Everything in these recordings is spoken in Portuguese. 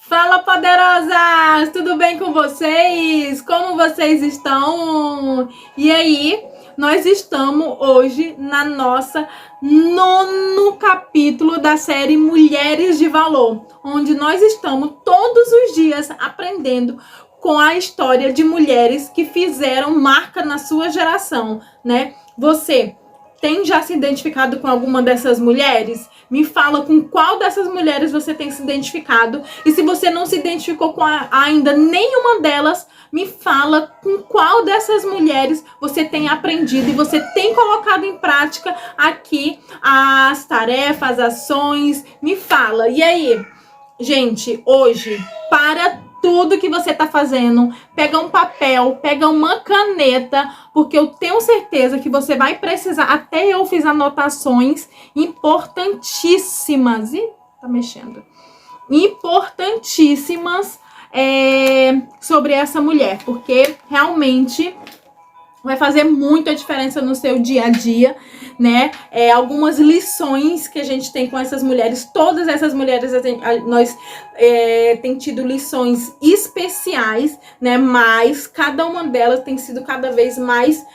Fala, poderosas! Tudo bem com vocês? Como vocês estão? E aí, nós estamos hoje na nossa nono capítulo da série Mulheres de Valor, onde nós estamos todos os dias aprendendo com a história de mulheres que fizeram marca na sua geração, né? Você tem já se identificado com alguma dessas mulheres? Me fala com qual dessas mulheres você tem se identificado. E se você não se identificou com ainda nenhuma delas, me fala com qual dessas mulheres você tem aprendido e você tem colocado em prática aqui as tarefas, as ações. Me fala. E aí, gente, hoje, para tudo que você tá fazendo, pega um papel, pega uma caneta, porque eu tenho certeza que você vai precisar. Até eu fiz anotações importantíssimas. Ih, tá mexendo. Importantíssimas sobre essa mulher, porque realmente vai fazer muita diferença no seu dia a dia, né? Algumas lições que a gente tem com essas mulheres, todas essas mulheres, nós tem tido lições especiais, né? Mas cada uma delas tem sido cada vez mais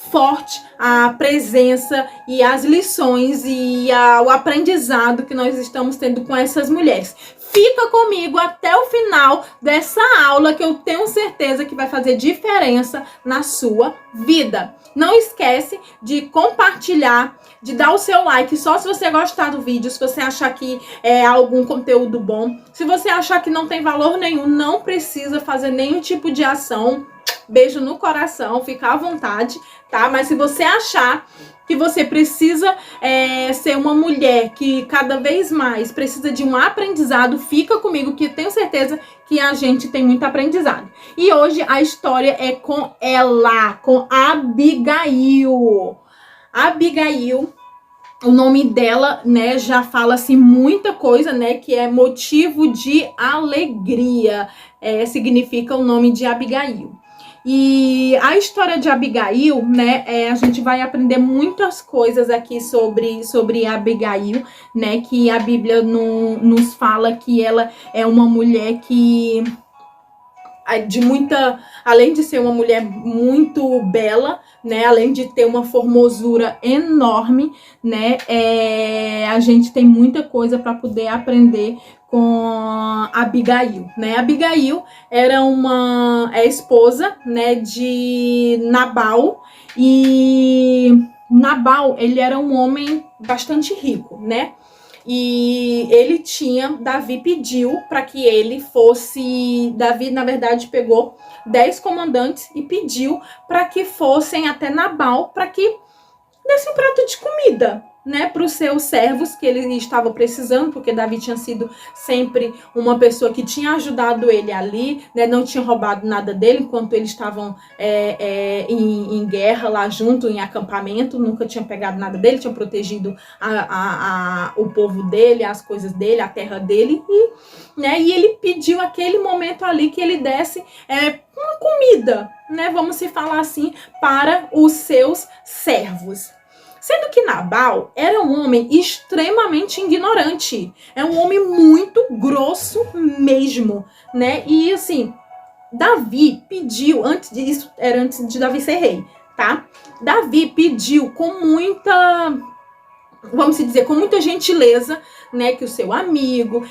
forte a presença e as lições e o aprendizado que nós estamos tendo com essas mulheres. Fica comigo até o final dessa aula que eu tenho certeza que vai fazer diferença na sua vida. Não esquece de compartilhar, de dar o seu like só se você gostar do vídeo, se você achar que é algum conteúdo bom. Se você achar que não tem valor nenhum, não precisa fazer nenhum tipo de ação. Beijo no coração, fica à vontade, tá? Mas se você achar que você precisa ser uma mulher que cada vez mais precisa de um aprendizado, fica comigo que eu tenho certeza que a gente tem muito aprendizado. E hoje a história é com ela, com Abigail. Abigail, o nome dela, né, já fala-se muita coisa, né, que é motivo de alegria, significa o nome de Abigail. E a história de Abigail, né, a gente vai aprender muitas coisas aqui sobre Abigail, né, que a Bíblia nos fala que ela é uma mulher que além de ser uma mulher muito bela, né, além de ter uma formosura enorme, né, a gente tem muita coisa para poder aprender com Abigail, né? Abigail era a esposa, né, de Nabal, e Nabal, ele era um homem bastante rico, né? E Davi pediu para que ele fosse. Davi, na verdade, pegou 10 comandantes e pediu para que fossem até Nabal para que desse um prato de comida, né, para os seus servos que ele estava precisando, porque Davi tinha sido sempre uma pessoa que tinha ajudado ele ali, né, não tinha roubado nada dele enquanto eles estavam em guerra lá junto, em acampamento, nunca tinha pegado nada dele, tinha protegido o povo dele, as coisas dele, a terra dele, e ele pediu aquele momento ali que ele desse uma comida, né, vamos se falar assim, para os seus servos. Sendo que Nabal era um homem extremamente ignorante. É um homem muito grosso mesmo, né? E assim, Davi pediu, antes de Davi ser rei, tá? Davi pediu com muita, vamos dizer, com muita gentileza, né? Que o seu amigo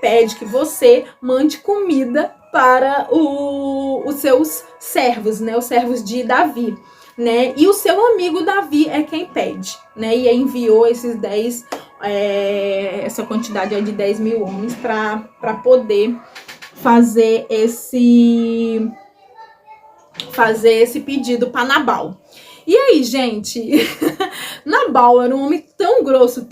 pede que você mande comida para os seus servos, né? Os servos de Davi. Né? E o seu amigo Davi é quem pede, né? E enviou esses 10, essa quantidade de 10 mil homens para poder fazer esse pedido para Nabal. E aí, gente, Nabal era um homem tão grosso,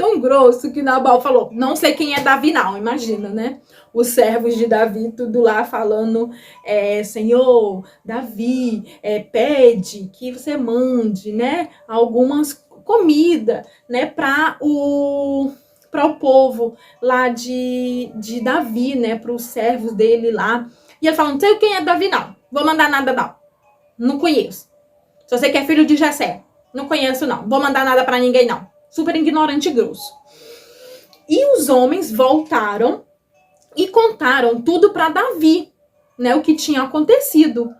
que Nabal falou, não sei quem é Davi não, imagina, né? Os servos de Davi, tudo lá falando, Senhor, Davi, pede que você mande, né, algumas comida, né, para o povo lá de Davi, né, para os servos dele lá. E ele falou, não sei quem é Davi não, vou mandar nada não conheço. Se você quer filho de Jessé, não conheço não, vou mandar nada para ninguém não. Super ignorante e grosso. E os homens voltaram e contaram tudo para Davi, né, o que tinha acontecido.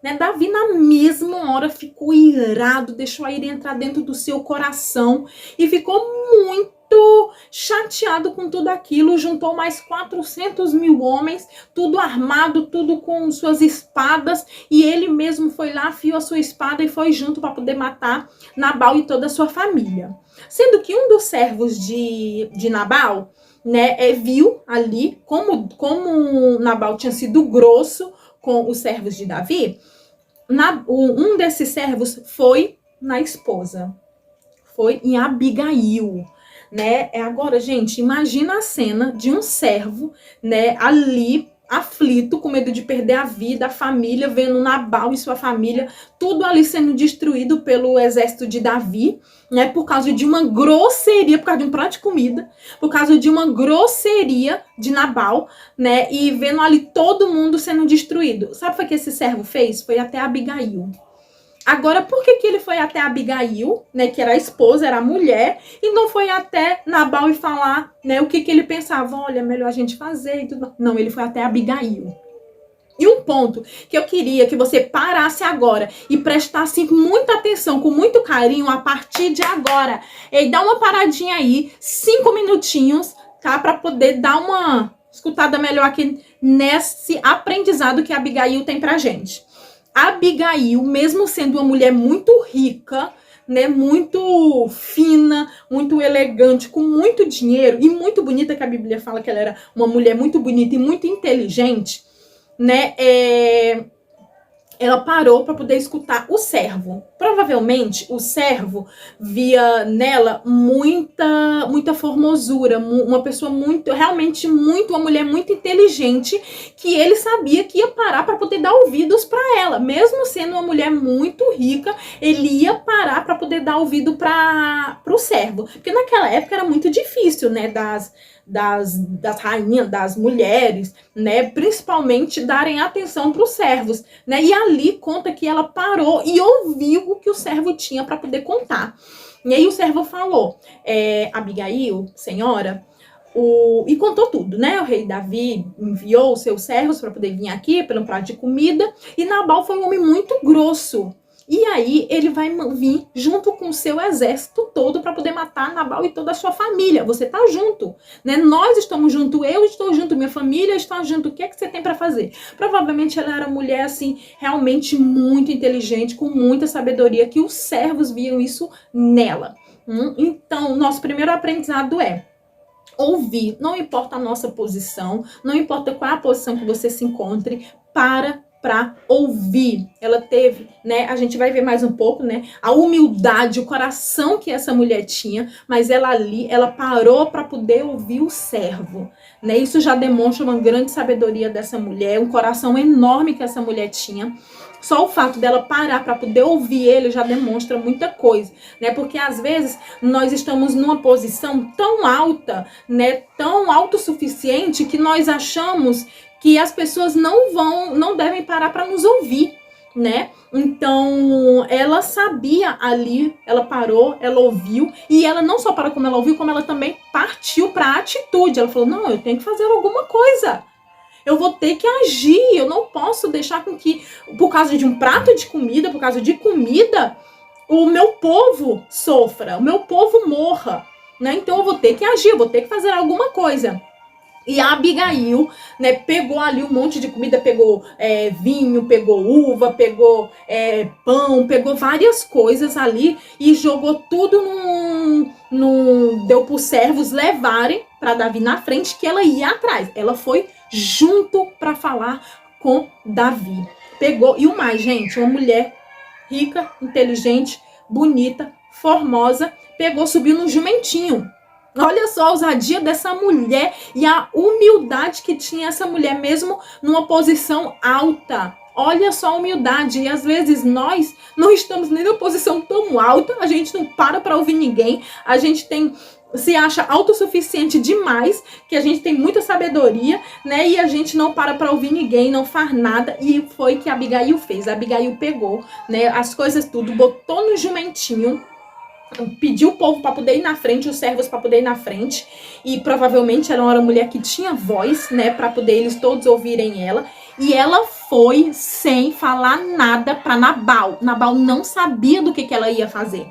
Né, Davi, na mesma hora, ficou irado, deixou a ira entrar dentro do seu coração e ficou muito chateado com tudo aquilo. Juntou mais 400 mil homens, tudo armado, tudo com suas espadas, e ele mesmo foi lá, afiou a sua espada e foi junto para poder matar Nabal e toda a sua família. Sendo que um dos servos de Nabal, né, viu ali como Nabal tinha sido grosso com os servos de Davi. Um desses servos foi na esposa, foi em Abigail, né? Agora, gente, imagina a cena de um servo, né, ali aflito, com medo de perder a vida, a família, vendo Nabal e sua família, tudo ali sendo destruído pelo exército de Davi, né, por causa de uma grosseria, por causa de um prato de comida, por causa de uma grosseria de Nabal, né, e vendo ali todo mundo sendo destruído. Sabe o que esse servo fez? Foi até Abigail. Agora, por que ele foi até Abigail, né, que era a esposa, era a mulher, e não foi até Nabal e falar, né, o que ele pensava? Olha, é melhor a gente fazer e tudo. Não, ele foi até Abigail. E um ponto que eu queria que você parasse agora e prestasse muita atenção, com muito carinho, a partir de agora. E dá uma paradinha aí, 5 minutinhos, tá? Para poder dar uma escutada melhor aqui nesse aprendizado que a Abigail tem pra gente. Abigail, mesmo sendo uma mulher muito rica, né, muito fina, muito elegante, com muito dinheiro e muito bonita, que a Bíblia fala que ela era uma mulher muito bonita e muito inteligente, né, ela parou para poder escutar o servo. Provavelmente o servo via nela muita formosura, uma pessoa realmente uma mulher muito inteligente, que ele sabia que ia parar para poder dar ouvidos para ela. Mesmo sendo uma mulher muito rica, ele ia parar para poder dar ouvido para o servo. Porque naquela época era muito difícil, né, das rainhas, das mulheres, né, principalmente darem atenção para os servos, né, e ali conta que ela parou e ouviu o que o servo tinha para poder contar. E aí o servo falou, Abigail, senhora, e contou tudo, né, o rei Davi enviou os seus servos para poder vir aqui pelo prato de comida, e Nabal foi um homem muito grosso. E aí ele vai vir junto com o seu exército todo para poder matar Nabal e toda a sua família. Você tá junto, né? Nós estamos junto, eu estou junto, minha família está junto. O que é que você tem para fazer? Provavelmente ela era uma mulher assim, realmente muito inteligente, com muita sabedoria, que os servos viam isso nela. Então, nosso primeiro aprendizado é ouvir. Não importa a nossa posição, não importa qual é a posição que você se encontre, para ouvir. Ela teve, né, a gente vai ver mais um pouco, né, a humildade, o coração que essa mulher tinha, mas ela parou para poder ouvir o servo, né? Isso já demonstra uma grande sabedoria dessa mulher, um coração enorme que essa mulher tinha. Só o fato dela parar para poder ouvir ele já demonstra muita coisa, né? Porque às vezes nós estamos numa posição tão alta, né, tão autossuficiente, que nós achamos que as pessoas não devem parar para nos ouvir, né? Então, ela sabia ali, ela parou, ela ouviu, e ela não só parou como ela ouviu, como ela também partiu para a atitude. Ela falou, não, eu tenho que fazer alguma coisa. Eu vou ter que agir, eu não posso deixar com que, por causa de um prato de comida, por causa de comida, o meu povo sofra, o meu povo morra, né? Então eu vou ter que agir, eu vou ter que fazer alguma coisa. E a Abigail, né, pegou ali um monte de comida, pegou vinho, pegou uva, pegou pão, pegou várias coisas ali e jogou tudo deu para os servos levarem para Davi na frente, que ela ia atrás. Ela foi junto para falar com Davi. Pegou, e o mais, gente, uma mulher rica, inteligente, bonita, formosa, pegou, subiu no jumentinho. Olha só a ousadia dessa mulher e a humildade que tinha essa mulher, mesmo numa posição alta. Olha só a humildade. E às vezes nós não estamos nem numa posição tão alta, a gente não para ouvir ninguém, a gente se acha autossuficiente demais, que a gente tem muita sabedoria, né? E a gente não para ouvir ninguém, não faz nada. E foi que a Abigail fez. A Abigail pegou, né, as coisas tudo, botou no jumentinho, pediu o povo para poder ir na frente, os servos para poder ir na frente, e provavelmente ela era uma mulher que tinha voz, né, para poder eles todos ouvirem ela, e ela foi sem falar nada para Nabal. Nabal não sabia do que ela ia fazer,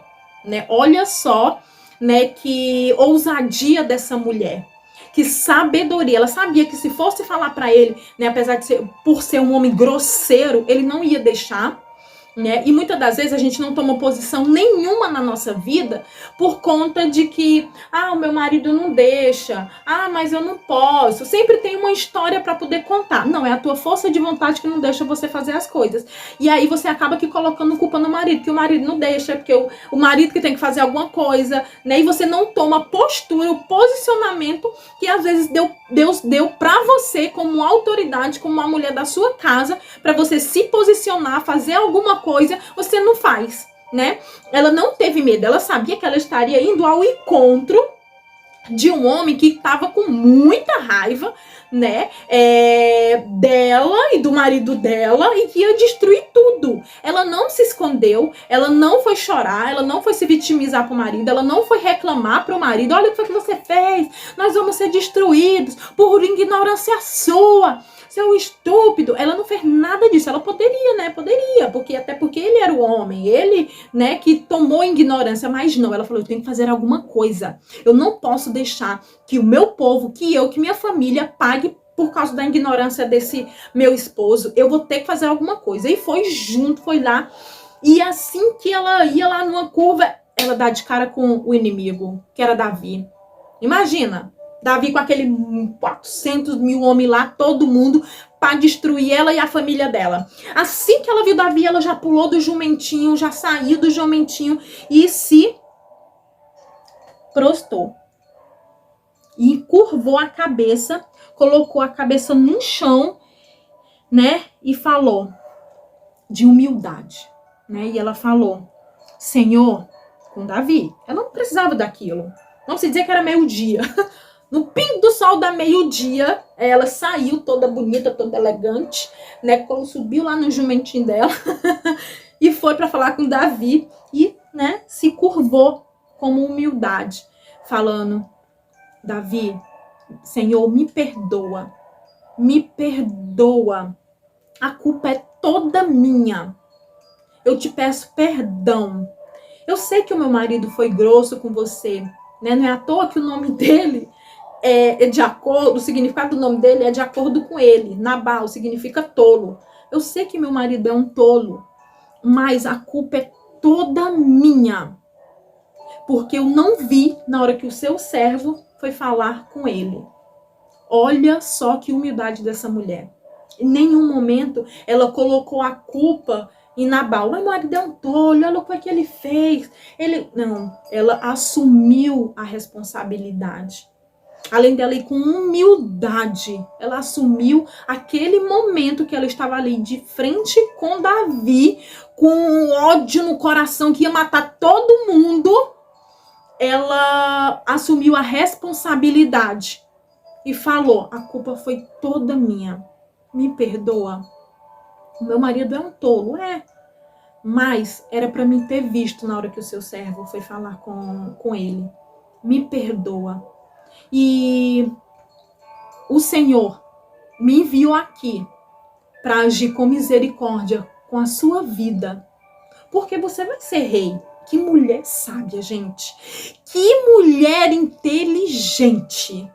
né? Olha só, né, que ousadia dessa mulher. Que sabedoria, ela sabia que se fosse falar para ele, né, apesar de por ser um homem grosseiro, ele não ia deixar, né? E muitas das vezes a gente não toma posição nenhuma na nossa vida por conta de que, o meu marido não deixa, mas eu não posso. Sempre tem uma história para poder contar. Não, é a tua força de vontade que não deixa você fazer as coisas. E aí você acaba aqui colocando culpa no marido, que o marido não deixa, porque o marido que tem que fazer alguma coisa, né? E você não toma postura, o posicionamento que às vezes Deus deu para você como autoridade, como uma mulher da sua casa, para você se posicionar, fazer alguma coisa, você não faz, né? Ela não teve medo, ela sabia que ela estaria indo ao encontro de um homem que estava com muita raiva, né, dela e do marido dela, e que ia destruir tudo. Ela não se escondeu, ela não foi chorar, ela não foi se vitimizar pro marido, ela não foi reclamar pro marido, olha o que foi que você fez, nós vamos ser destruídos por ignorância sua, seu estúpido. Ela não fez nada disso. Ela poderia, né? Poderia, até porque ele era o homem, ele, né, que tomou ignorância, mas não. Ela falou, eu tenho que fazer alguma coisa. Eu não posso deixar que o meu povo, que minha família pague por causa da ignorância desse meu esposo. Eu vou ter que fazer alguma coisa. E foi junto, foi lá. E assim que ela ia lá numa curva, ela dá de cara com o inimigo, que era Davi. Imagina, Davi com aquele 400 mil homens lá, todo mundo, para destruir ela e a família dela. Assim que ela viu Davi, ela já pulou do jumentinho, já saiu do jumentinho e se prostrou. E curvou a cabeça, colocou a cabeça no chão, né? E falou de humildade, né? E ela falou, Senhor, com Davi. Ela não precisava daquilo. Vamos dizer que era meio-dia. No pingo do sol da meio-dia, ela saiu toda bonita, toda elegante, né? Quando subiu lá no jumentinho dela e foi para falar com Davi e, né, se curvou como humildade, falando, Davi, Senhor, me perdoa, a culpa é toda minha, eu te peço perdão, eu sei que o meu marido foi grosso com você, né? Não é à toa que o nome dele é de acordo, o significado do nome dele é de acordo com ele. Nabal significa tolo. Eu sei que meu marido é um tolo, mas a culpa é toda minha. Porque eu não vi na hora que o seu servo foi falar com ele. Olha só que humildade dessa mulher. Em nenhum momento ela colocou a culpa em Nabal. Mas meu marido é um tolo, olha o que ele fez. Não, ela assumiu a responsabilidade. Além dela ir com humildade, ela assumiu aquele momento que ela estava ali de frente com Davi, com um ódio no coração que ia matar todo mundo. Ela assumiu a responsabilidade e falou, a culpa foi toda minha, me perdoa. O meu marido é um tolo, mas era para mim ter visto na hora que o seu servo foi falar com ele. Me perdoa. E o Senhor me enviou aqui para agir com misericórdia com a sua vida, porque você vai ser rei. Que mulher sábia, gente. Que mulher inteligente.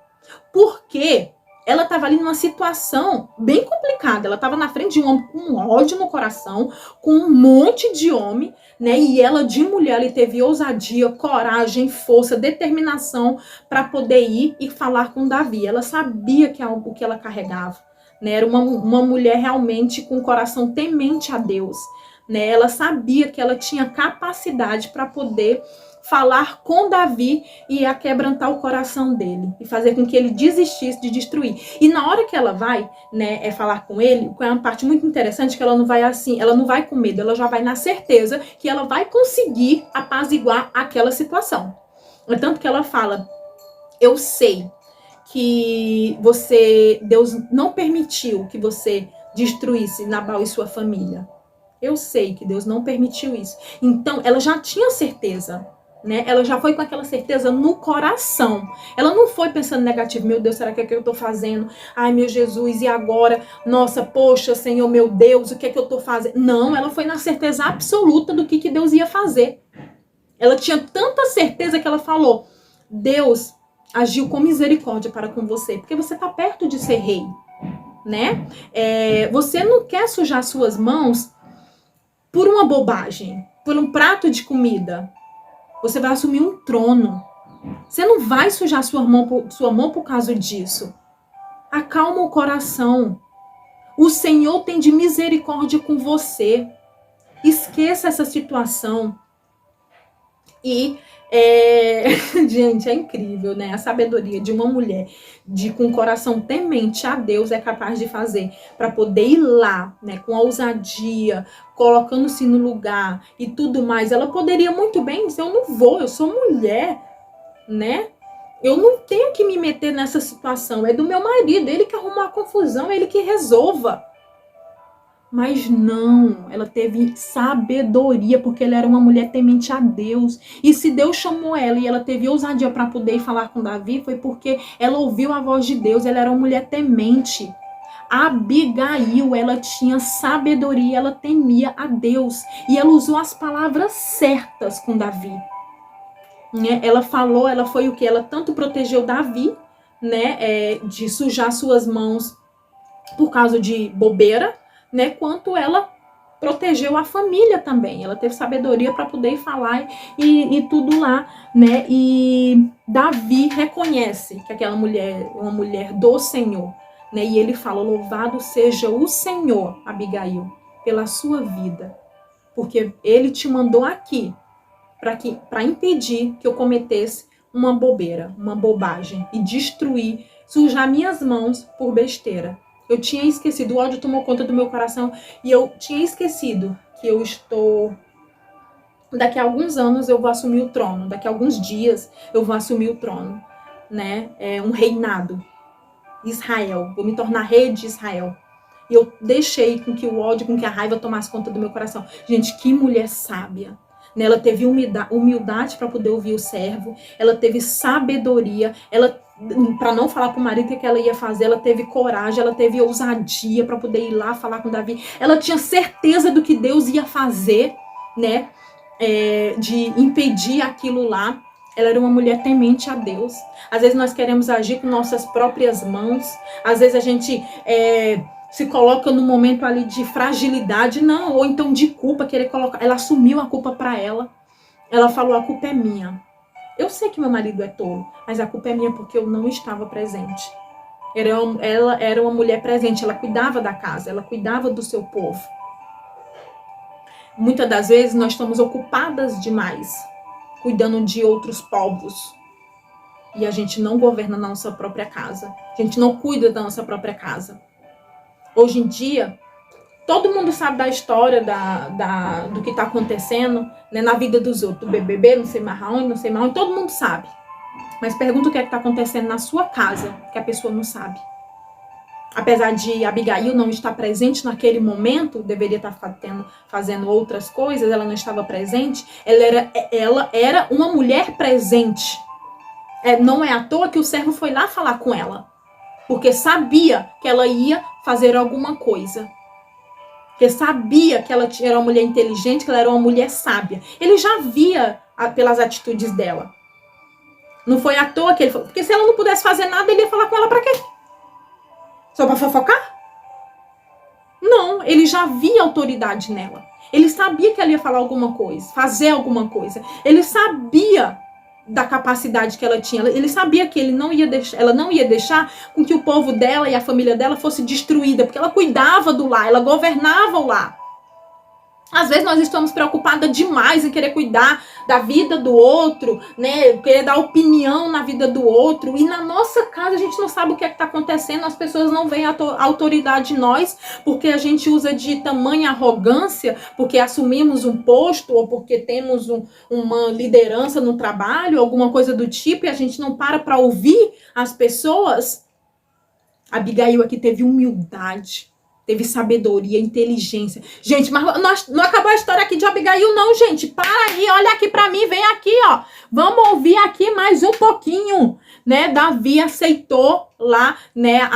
Porque ela estava ali numa situação bem complicada. Ela estava na frente de um homem com ódio no coração, com um monte de homem, né? E ela, de mulher, ela teve ousadia, coragem, força, determinação para poder ir e falar com Davi. Ela sabia que o que ela carregava, né? Era uma mulher realmente com o coração temente a Deus, né? Ela sabia que ela tinha capacidade para poder falar com Davi e a quebrantar o coração dele e fazer com que ele desistisse de destruir. E na hora que ela vai, né, falar com ele, é uma parte muito interessante que ela não vai assim, ela não vai com medo, ela já vai na certeza que ela vai conseguir apaziguar aquela situação. É tanto que ela fala, eu sei que Deus não permitiu que você destruísse Nabal e sua família. Eu sei que Deus não permitiu isso. Então, ela já tinha certeza, né? Ela já foi com aquela certeza no coração. Ela não foi pensando negativo. Meu Deus, será que é o que eu tô fazendo? Ai, meu Jesus, e agora? Nossa, poxa, Senhor, meu Deus, o que é que eu tô fazendo? Não, ela foi na certeza absoluta do que Deus ia fazer. Ela tinha tanta certeza que ela falou: Deus agiu com misericórdia para com você, porque você tá perto de ser rei, né? Você não quer sujar suas mãos por uma bobagem, por um prato de comida. Você vai assumir um trono. Você não vai sujar sua mão por causa disso. Acalma o coração. O Senhor tem de misericórdia com você. Esqueça essa situação. E, gente, é incrível, né? A sabedoria de uma mulher com um coração temente a Deus é capaz de fazer para poder ir lá, né? Com ousadia, colocando-se no lugar e tudo mais. Ela poderia muito bem dizer: eu não vou, eu sou mulher, né? Eu não tenho que me meter nessa situação. É do meu marido, ele que arrumou a confusão, ele que resolva. Mas não, ela teve sabedoria, porque ela era uma mulher temente a Deus. E se Deus chamou ela e ela teve ousadia para poder falar com Davi, foi porque ela ouviu a voz de Deus, ela era uma mulher temente. Abigail, ela tinha sabedoria, ela temia a Deus. E ela usou as palavras certas com Davi. Ela falou, ela foi o que? Ela tanto protegeu Davi, né, de sujar suas mãos por causa de bobeira, né, quanto ela protegeu a família também. Ela teve sabedoria para poder falar e tudo lá, né? E Davi reconhece que aquela mulher é uma mulher do Senhor, né? E ele fala: louvado seja o Senhor, Abigail, pela sua vida, porque ele te mandou aqui para impedir que eu cometesse uma bobeira, uma bobagem e destruir, sujar minhas mãos por besteira. Eu tinha esquecido, o ódio tomou conta do meu coração e eu tinha esquecido que eu estou... Daqui a alguns anos eu vou assumir o trono, daqui a alguns dias eu vou assumir o trono, né? Um reinado. Israel, vou me tornar rei de Israel. E eu deixei com que o ódio, com que a raiva tomasse conta do meu coração. Gente, que mulher sábia. Ela teve humildade para poder ouvir o servo, ela teve sabedoria, ela, para não falar para o marido o que ela ia fazer, ela teve coragem, ela teve ousadia para poder ir lá falar com Davi. Ela tinha certeza do que Deus ia fazer, né? De impedir aquilo lá. Ela era uma mulher temente a Deus. Às vezes nós queremos agir com nossas próprias mãos. Às vezes a gente se coloca num momento ali de fragilidade, não, ou então de culpa, querer colocar. Ela assumiu a culpa para ela. Ela falou: a culpa é minha. Eu sei que meu marido é tolo, mas a culpa é minha porque eu não estava presente. Ela era uma mulher presente, ela cuidava da casa, ela cuidava do seu povo. Muitas das vezes nós estamos ocupadas demais, cuidando de outros povos. E a gente não governa na nossa própria casa. A gente não cuida da nossa própria casa. Hoje em dia, todo mundo sabe da história do que está acontecendo, né, na vida dos outros. Do BBB, não sei mais onde, todo mundo sabe. Mas pergunta o que é que está acontecendo na sua casa, que a pessoa não sabe. Apesar de Abigail não estar presente naquele momento, deveria estar fazendo outras coisas, ela não estava presente, ela era uma mulher presente. Não é à toa que o servo foi lá falar com ela, porque sabia que ela ia fazer alguma coisa. Porque sabia que ela era uma mulher inteligente, que ela era uma mulher sábia. Ele já via pelas atitudes dela. Não foi à toa que ele falou, porque se ela não pudesse fazer nada, ele ia falar com ela pra quê? Só pra fofocar? Não, ele já via autoridade nela. Ele sabia que ela ia falar alguma coisa, fazer alguma coisa. Ele sabia da capacidade que ela tinha. Ele sabia que ela não ia deixar com que o povo dela e a família dela fosse destruída, porque ela cuidava do lar, ela governava o lar. Às vezes nós estamos preocupadas demais em querer cuidar da vida do outro, né? Querer dar opinião na vida do outro. E na nossa casa a gente não sabe o que é que está acontecendo. As pessoas não veem a autoridade em nós porque a gente usa de tamanha arrogância, porque assumimos um posto ou porque temos uma liderança no trabalho, alguma coisa do tipo, e a gente não para ouvir as pessoas. Abigail aqui teve humildade. teve sabedoria, inteligência. Gente, mas não acabou a história aqui de Abigail, não, gente. Para aí, olha aqui pra mim, vem aqui, ó. Vamos ouvir aqui mais um pouquinho, né? Davi aceitou lá, né,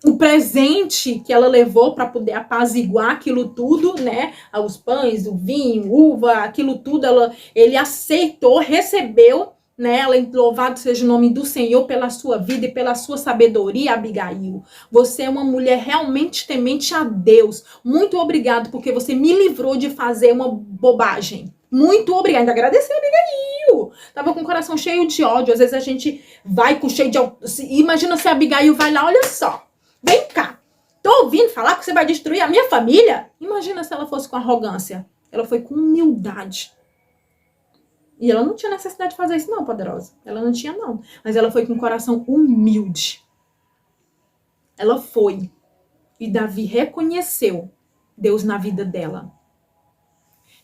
o presente que ela levou para poder apaziguar aquilo tudo, né? Os pães, o vinho, uva, aquilo tudo, ele aceitou, recebeu, né? Louvado seja o nome do Senhor pela sua vida e pela sua sabedoria, Abigail. Você é uma mulher realmente temente a Deus. Muito obrigado porque você me livrou de fazer uma bobagem. Muito obrigada. Agradecer, Abigail. Tava com o coração cheio de ódio. Às vezes a gente vai com cheio de ódio. Imagina se a Abigail vai lá, olha só. Vem cá. Tô ouvindo falar que você vai destruir a minha família? Imagina se ela fosse com arrogância. Ela foi com humildade. E ela não tinha necessidade de fazer isso não, poderosa. Ela não tinha não. Mas ela foi com um coração humilde. Ela foi. E Davi reconheceu Deus na vida dela.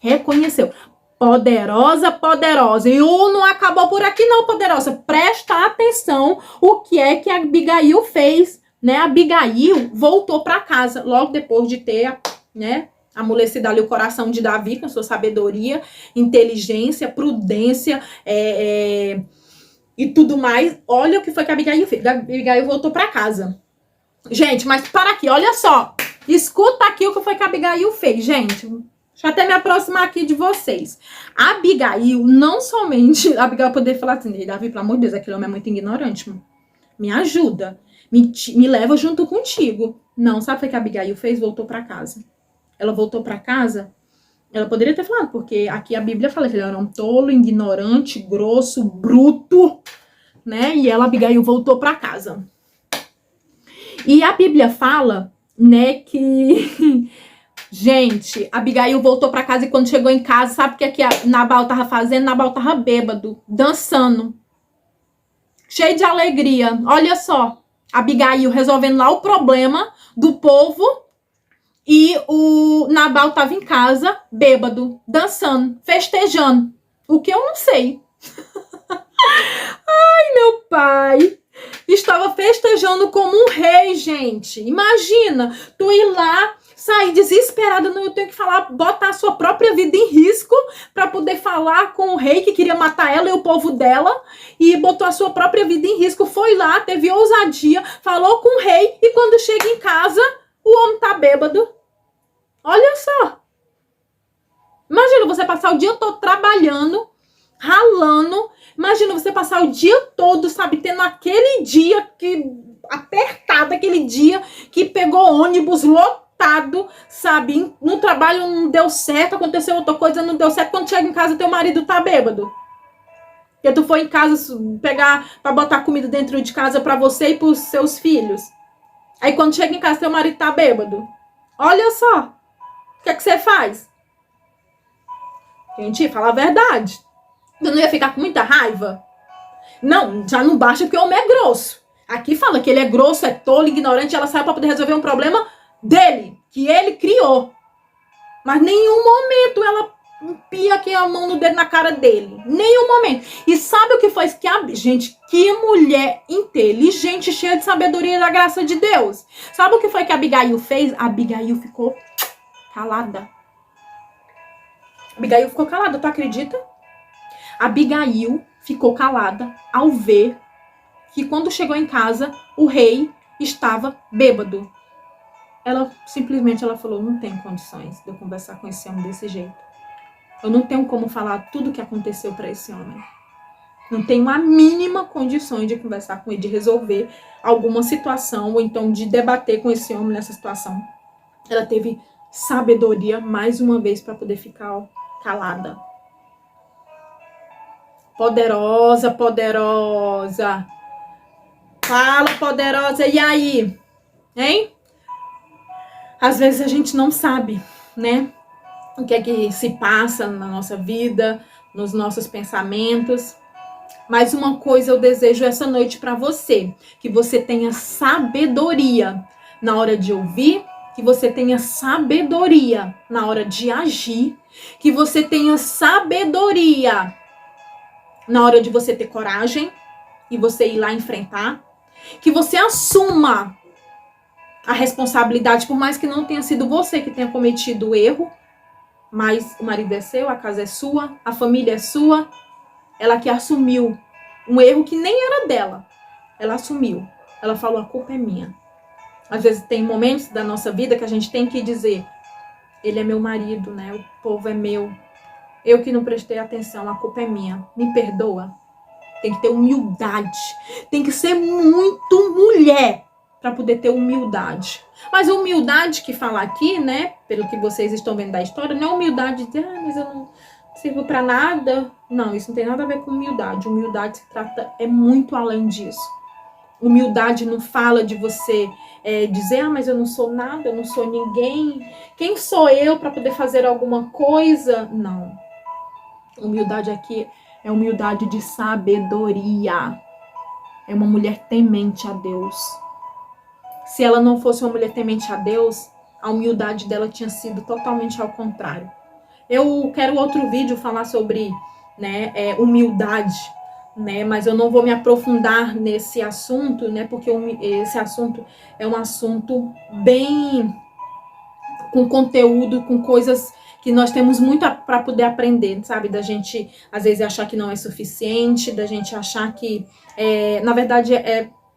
Reconheceu. Poderosa, poderosa. E não acabou por aqui não, poderosa. Presta atenção o que é que a Abigail fez, né? A Abigail voltou para casa logo depois de ter, né, amolecido ali o coração de Davi com sua sabedoria, inteligência, prudência e tudo mais. Olha o que foi que a Abigail fez. A Abigail voltou para casa. Gente, mas para aqui, olha só. Escuta aqui o que foi que a Abigail fez, gente. Deixa eu até me aproximar aqui de vocês. A Abigail, não somente... A Abigail poder falar assim, Davi, pelo amor de Deus, aquele homem é muito ignorante, mano. Me ajuda. Me leva junto contigo. Não, sabe o que a Abigail fez? Voltou para casa. Ela voltou para casa, ela poderia ter falado, porque aqui a Bíblia fala que ele era um tolo, ignorante, grosso, bruto, né? E ela, Abigail, voltou para casa. E a Bíblia fala, né, que... Gente, Abigail voltou para casa e quando chegou em casa, sabe o que a Nabal tava fazendo? Nabal tava bêbado, dançando, cheio de alegria. Olha só, Abigail resolvendo lá o problema do povo. E o Nabal estava em casa, bêbado, dançando, festejando. O que eu não sei. Ai, meu pai. Estava festejando como um rei, gente. Imagina, tu ir lá, sair desesperada, não, eu tenho que falar, botar a sua própria vida em risco para poder falar com o rei que queria matar ela e o povo dela. E botou a sua própria vida em risco. Foi lá, teve ousadia, falou com o rei e quando chega em casa... O homem tá bêbado. Olha só. Imagina você passar o dia todo trabalhando, ralando. Imagina você passar o dia todo, sabe, tendo aquele dia que apertado, aquele dia que pegou ônibus lotado, sabe, no trabalho não deu certo, aconteceu outra coisa, não deu certo. Quando chega em casa, teu marido tá bêbado. Porque tu foi em casa pegar pra botar comida dentro de casa pra você e pros seus filhos. Aí quando chega em casa, teu marido tá bêbado. Olha só. O que é que você faz? Gente, fala a verdade. Eu não ia ficar com muita raiva? Não, já não basta porque o homem é grosso. Aqui fala que ele é grosso, é tolo, ignorante. Ela saiu pra poder resolver um problema dele, que ele criou. Mas nenhum momento ela pia aqui a mão no dedo na cara dele. Nenhum momento. E sabe o que foi? Gente, que mulher inteligente, cheia de sabedoria e da graça de Deus. Sabe o que foi que a Abigail fez? A Abigail ficou calada. Abigail ficou calada, tu acredita? Abigail ficou calada ao ver que quando chegou em casa, o rei estava bêbado. Ela simplesmente falou, não tem condições de eu conversar com esse homem desse jeito. Eu não tenho como falar tudo o que aconteceu para esse homem. Não tenho a mínima condição de conversar com ele, de resolver alguma situação, ou então de debater com esse homem nessa situação. Ela teve sabedoria, mais uma vez, para poder ficar calada. Poderosa, poderosa. Fala, poderosa. E aí? Hein? Às vezes a gente não sabe, né? O que é que se passa na nossa vida, nos nossos pensamentos. Mas uma coisa eu desejo essa noite para você, que você tenha sabedoria na hora de ouvir, que você tenha sabedoria na hora de agir, que você tenha sabedoria na hora de você ter coragem e você ir lá enfrentar, que você assuma a responsabilidade, por mais que não tenha sido você que tenha cometido o erro, mas o marido é seu, a casa é sua, a família é sua, ela que assumiu um erro que nem era dela, ela assumiu, ela falou, a culpa é minha. Às vezes tem momentos da nossa vida que a gente tem que dizer, ele é meu marido, né, o povo é meu, eu que não prestei atenção, a culpa é minha, me perdoa. Tem que ter humildade, tem que ser muito mulher para poder ter humildade. Mas humildade que fala aqui, né, pelo que vocês estão vendo da história, não é humildade de dizer, mas eu não sirvo para nada. Não, isso não tem nada a ver com humildade. Humildade se trata, é muito além disso. Humildade não fala de você dizer, mas eu não sou nada, eu não sou ninguém. Quem sou eu para poder fazer alguma coisa? Não. Humildade aqui é humildade de sabedoria. É uma mulher temente a Deus. Se ela não fosse uma mulher temente a Deus, a humildade dela tinha sido totalmente ao contrário. Eu quero outro vídeo falar sobre, né, humildade, né, mas eu não vou me aprofundar nesse assunto, né, porque esse assunto é um assunto bem com conteúdo, com coisas que nós temos muito para poder aprender, sabe? Da gente, às vezes, achar que não é suficiente, da gente achar que, na verdade,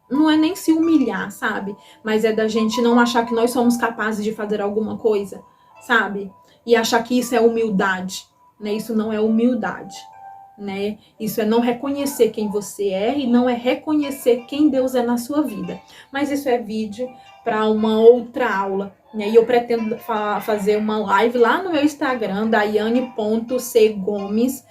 não é nem se humilhar, sabe? Mas é da gente não achar que nós somos capazes de fazer alguma coisa, sabe? E achar que isso é humildade, né? Isso não é humildade, né? Isso é não reconhecer quem você é e não é reconhecer quem Deus é na sua vida. Mas isso é vídeo para uma outra aula, né? E eu pretendo fazer uma live lá no meu Instagram, daiane.cgomes,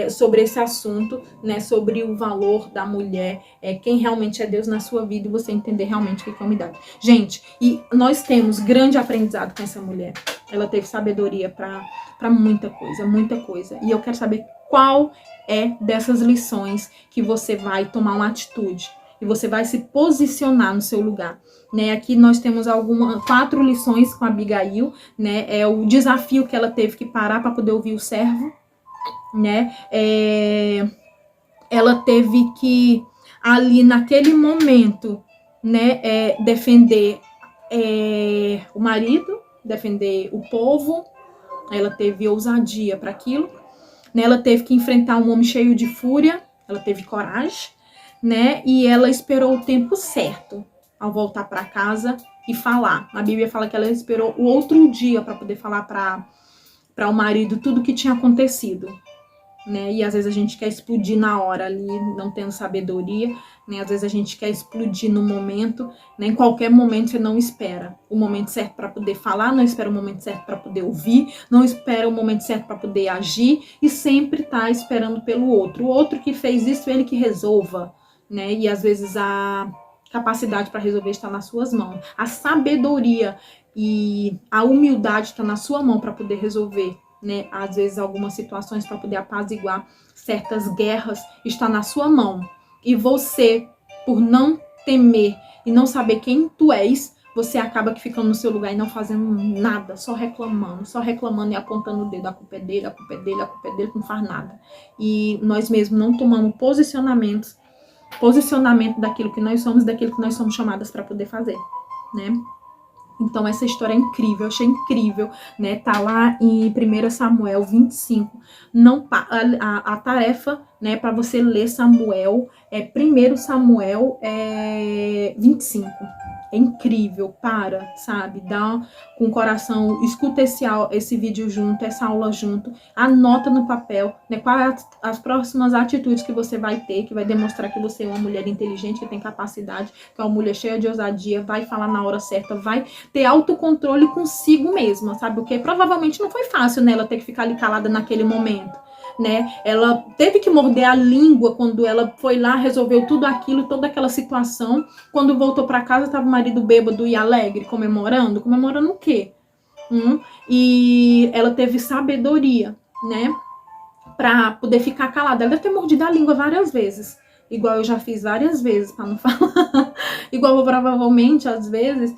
sobre esse assunto, né? Sobre o valor da mulher, quem realmente é Deus na sua vida e você entender realmente o que é humildade. Gente, e nós temos grande aprendizado com essa mulher. Ela teve sabedoria para muita coisa, muita coisa. E eu quero saber qual é dessas lições que você vai tomar uma atitude e você vai se posicionar no seu lugar, né? Aqui nós temos 4 lições com a Abigail, né? É o desafio que ela teve que parar para poder ouvir o servo, né? Ela teve que ali naquele momento, né? Defender o marido, defender o povo. Ela teve ousadia para aquilo, né? Ela teve que enfrentar um homem cheio de fúria, ela teve coragem, né? E ela esperou o tempo certo ao voltar para casa e falar. A Bíblia fala que ela esperou o outro dia para poder falar para o marido tudo o que tinha acontecido, né? E às vezes a gente quer explodir na hora ali, não tendo sabedoria, né? Às vezes a gente quer explodir no momento, né? Em qualquer momento você não espera o momento certo para poder falar, não espera o momento certo para poder ouvir, não espera o momento certo para poder agir e sempre tá esperando pelo outro. O outro que fez isso, ele que resolva, né? E às vezes a capacidade para resolver está nas suas mãos. A sabedoria e a humildade está na sua mão para poder resolver, né? Às vezes algumas situações para poder apaziguar certas guerras está na sua mão. E você, por não temer e não saber quem tu és, você acaba que ficando no seu lugar e não fazendo nada, só reclamando e apontando o dedo, a culpa é dele, a culpa é dele, a culpa é dele, não faz nada. E nós mesmos não tomamos posicionamento daquilo que nós somos, daquilo que nós somos chamadas para poder fazer, né? Então essa história é incrível, eu achei incrível, né? Tá lá em 1 Samuel 25. Não, a tarefa, né, para você ler Samuel é 1 Samuel 25. É incrível, sabe? Dá com o coração, escuta esse vídeo junto, essa aula junto, anota no papel, né? Quais as próximas atitudes que você vai ter, que vai demonstrar que você é uma mulher inteligente, que tem capacidade, que é uma mulher cheia de ousadia, vai falar na hora certa, vai ter autocontrole consigo mesma, sabe? Porque provavelmente não foi fácil, né? Ela ter que ficar ali calada naquele momento, né? Ela teve que morder a língua quando ela foi lá, resolveu tudo aquilo, toda aquela situação. Quando voltou para casa, estava o marido bêbado e alegre, comemorando o quê? E ela teve sabedoria, né? Para poder ficar calada. Ela deve ter mordido a língua várias vezes, igual eu já fiz várias vezes, para não falar. Igual provavelmente, às vezes,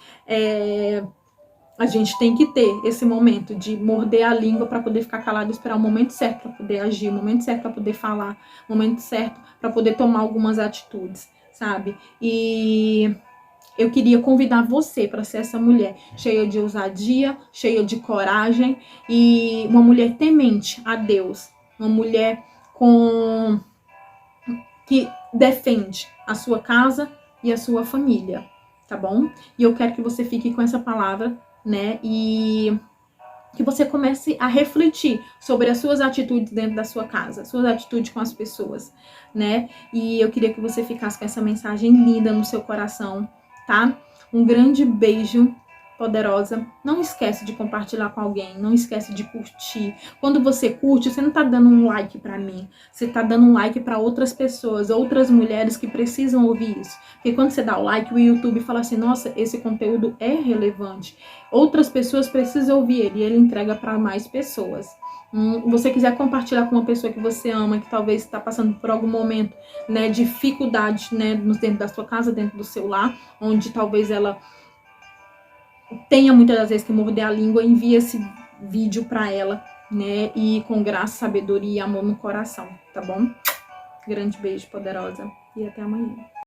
a gente tem que ter esse momento de morder a língua para poder ficar calado, esperar o momento certo para poder agir, o momento certo para poder falar, o momento certo para poder tomar algumas atitudes, sabe? E eu queria convidar você para ser essa mulher cheia de ousadia, cheia de coragem e uma mulher temente a Deus, uma mulher que defende a sua casa e a sua família, tá bom? E eu quero que você fique com essa palavra, né? E que você comece a refletir sobre as suas atitudes dentro da sua casa, suas atitudes com as pessoas, né? E eu queria que você ficasse com essa mensagem linda no seu coração, tá? Um grande beijo, poderosa. Não esquece de compartilhar com alguém, não esquece de curtir. Quando você curte, você não tá dando um like pra mim, você tá dando um like pra outras pessoas, outras mulheres que precisam ouvir isso. Porque quando você dá o like, o YouTube fala assim, nossa, esse conteúdo é relevante. Outras pessoas precisam ouvir ele e ele entrega para mais pessoas. Você quiser compartilhar com uma pessoa que você ama, que talvez está passando por algum momento, né, dificuldade, né, dentro da sua casa, dentro do seu lar, onde talvez ela tenha muitas das vezes que morder a língua, envie esse vídeo para ela, né, e com graça, sabedoria e amor no coração, tá bom? Grande beijo, poderosa, e até amanhã.